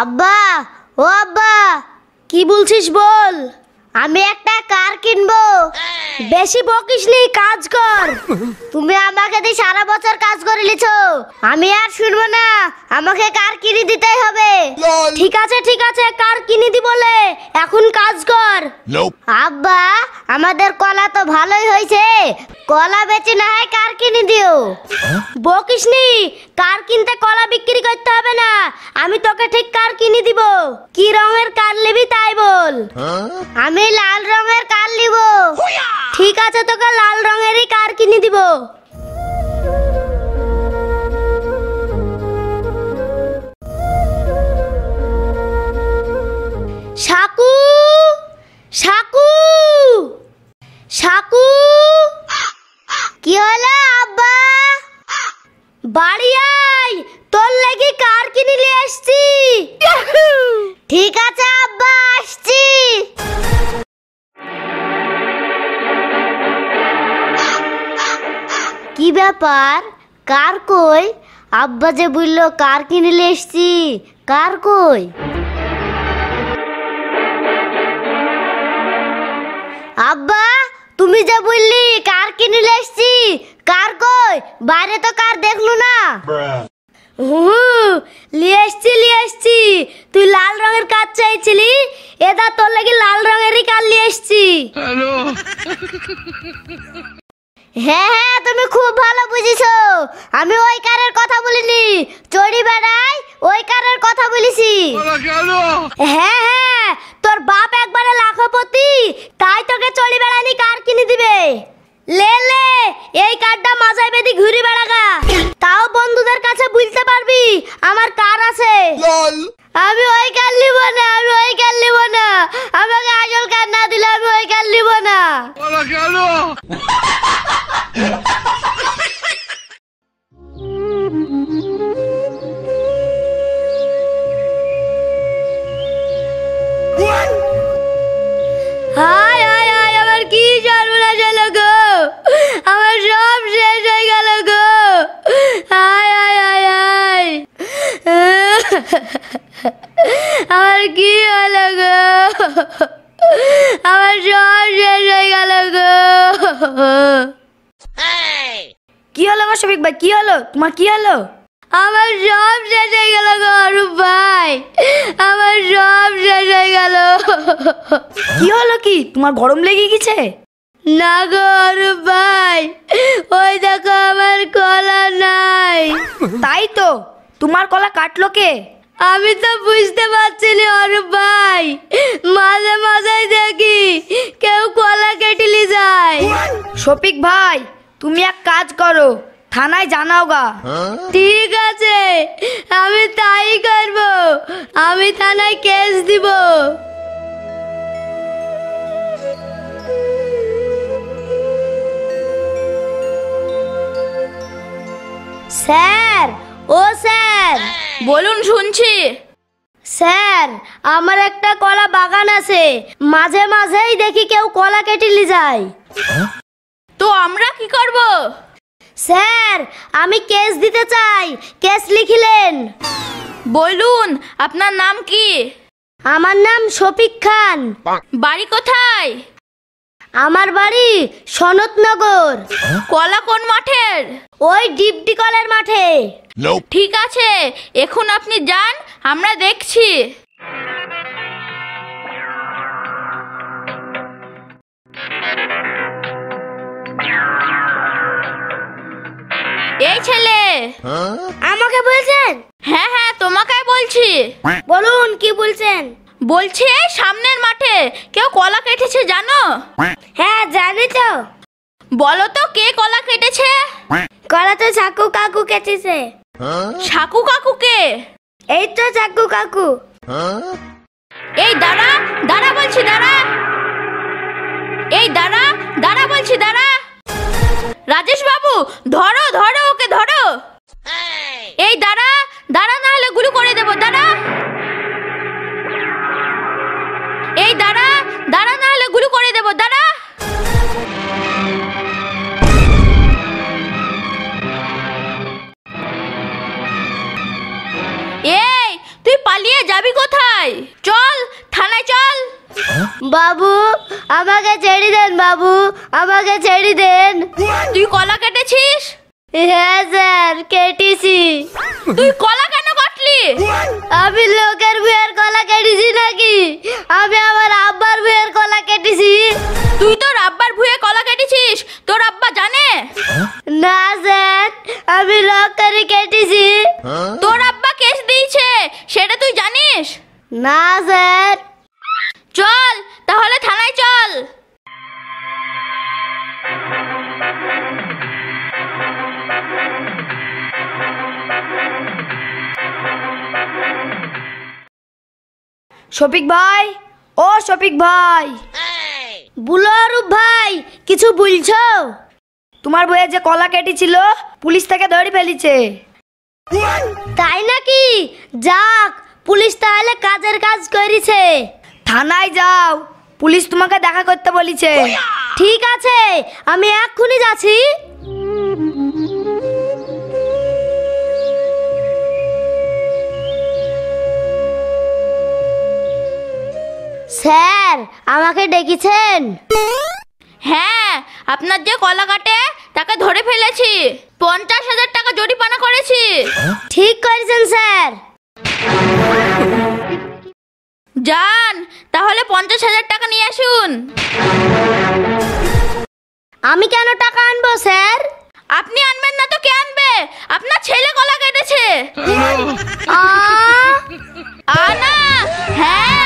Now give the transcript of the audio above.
আব্বা, ও আব্বা, কি বলছিস বল। আমি একটা কার কিনবো। বেশি বকিস নি, কাজ কর। তুমি আমাকে দিয়ে সারা বছর কাজ করে লিছো, আমি আর শুনবো না। আমাকে কার কিনে দিতেই হবে। ঠিক আছে ঠিক আছে, কার কিনে দি বলে এখন কাজ কর। আব্বা, আমাদের কলা তো ভালোই হয়েছে, কলা বেচে না হয় কার কিনে দিও। বকিস নি, কার কিনতে কলা বিক্রি করতে হবে না, আমি তোকে ঠিক কার কিনে দিব। কি রঙের কার নিবি তাই বল। আমি লাল রঙের কার নিব। ঠিক আছে, তোকে লাল রঙেরই কার কিনে দিব। সাকু, সাকু, সাকু। কি হলো আব্বা? বাড়ি আয়, তোর লাগি কার কিনে নিয়ে আসছি। ঠিক আছে আব্বা, আসছি। কি ব্যাপার, কার কই? আব্বা যে বললো কার কিনে নিয়ে আসছি, কার কই? আব্বা, তুমি যে বললি কার কিনে নিয়ে আসছি, কার কই? বাইরে তো কার দেখলু না। নিয়ে আসছি। তুই লাল রঙের কার চাইছিলি, এটা তোর লাগি লাল রঙেরই কার নিয়ে আসছি। হ্যাঁ হ্যাঁ, তুমি খুব ভালো বুঝেছো। আমি ওই কারের কথা বলিনি, চড়ি বেড়াই ওই কারের কথা বলেছি। হ্যাঁ হ্যাঁ, তোর বাপ একবারে লাখপতি, তাই তোকে চড়ি বেড়ানি কার কিনে দিবে। লে লে, এই কারটা মাথায় বেঁধে ঘুরে বেড়াগা, তাও বন্ধুদের কাছে বুঝতে পারবি আমার কার আছে। আমি ওই কার নিব না, আমি ওই কার নিব না। আমাকে আসল কার না দিলে আমি ওই কার নিব না। হায় হায় হায়, আমার কি সর্বনাশ হলো গো, আমার সব শেষ হয়ে গেল গো। হায় হায় হায় হায়, আমার কি হলো গো, আমার সব শেষ হয়ে গেল গো। কি হলো গো শফিক ভাই, কি হলো তোমার, কি হলো? আমার সব শেষ হয়ে গেল গো অরূপ ভাই, আমার সব শেষ হয়ে গেল। কি হলো, কি তোমার গরম লেগে গেছে? না গো অরূপ ভাই, ওই দেখো আমার কলা নাই। তাই তো, তোমার কলা কাটলো কে? আমি তো বুঝতে পারছি না অরূপ ভাই, মাঝে মাঝে দেখি কেউ কলা কেটে নিয়ে যায়। শফিক ভাই, তুমি এক কাজ করো, থানায় জানাও গা। ঠিক আছে, আমি তাই করব, আমি থানায় কেস দিব। স্যার, ও স্যার। বলুন, শুনছি। স্যার, আমার একটা কলা বাগান আছে, মাঝে মাঝেই দেখি কেউ কলা কেটে নিয়ে যায়। তো আমরা কি করব? স্যার, আমি কেস দিতে চাই, কেস লিখিলেন। বলুন, আপনার নাম কি? আমার নাম শফিক খান। বাড়ি কোথায়? আমার বাড়ি সনতনগর। কলা কোন মাঠের? ওই ডিপটি কলের মাঠে। ঠিক আছে, এখন আপনি যান, আমরা দেখছি। এই ছেলে, আমাকে বলছেন? হ্যাঁ হ্যাঁ, তোমাকে বলছি। বলুন, কি বলছেন? বলছি, সামনের মাঠে কেউ কলা কেটেছে জানো? হ্যাঁ জানি তো। বলো তো, কে কলা কেটেছে? কলা তো চাকু কাকু কেটেছে। সাকু কাকু কে? এই তো চাকু কাকু। এই দাঁড়া, দাঁড়া বলছি, দাঁড়া। এই দাঁড়া, দাঁড়া বলছি, দাঁড়া। রাজেশ বাবু, ধরো ধরো ওকে, ধরো। এই দাঁড়া, দাঁড়া, না হলে গুলি করে দেবো, দাঁড়া। এই দাঁড়া, দাঁড়া, না হলে গুলি করে দেবো, দাঁড়া। এই, তুই পালিয়ে যাবি ভাই, চল থানায় চল। বাবু আমাকে ছেড়ে দেন, বাবু আমাকে ছেড়ে দেন। তুই কলা কেটেছিস? হ্যাঁ স্যার, কেটেছি। তুই কলা কেন কাটলি? আমি লোকের বিয়ের কলা কেটেছি নাকি? আমি আমার আব্বার বিয়ের কলা কেটেছি। তুই তোর আব্বার ভুঁয়ে কলা কেটেছিস? তোর আব্বা জানে? না স্যার, আমি লক করে কেটেছি। তোর আব্বা কেস দিয়েছে, সেটা তুই জানিস? না স্যার। চল তাহলে থানায় চল। শফিক ভাই, ও শফিক ভাই। বুলারুপ ভাই, কিছু বলছো? তোমার বইয়ে যে কলা কেটেছিল পুলিশ থেকে ধরে ফেলেছে। তাই নাকি? যাক, পুলিশ তাহলে কাজের কাজ করেছে। থানায় যাও, পুলিশ তোমাকে দেখা করতে বলেছে। ঠিক আছে, আমি এক্ষুনি যাচ্ছি। স্যার, আমাকে ডেকেছেন? হ্যাঁ, আপনার যে কলা কাটে তাকে ধরে ফেলেছি, 50,000 টাকা জরিমানা করেছি। ঠিক করেছেন স্যার। যান তাহলে 50,000 টাকা নিয়ে আসুন। আমি কেন টাকা আনবো স্যার? আপনি আনবেন না তো কে আনবে? আপনার ছেলে কলা কেটেছে। আ আনা হ্যাঁ।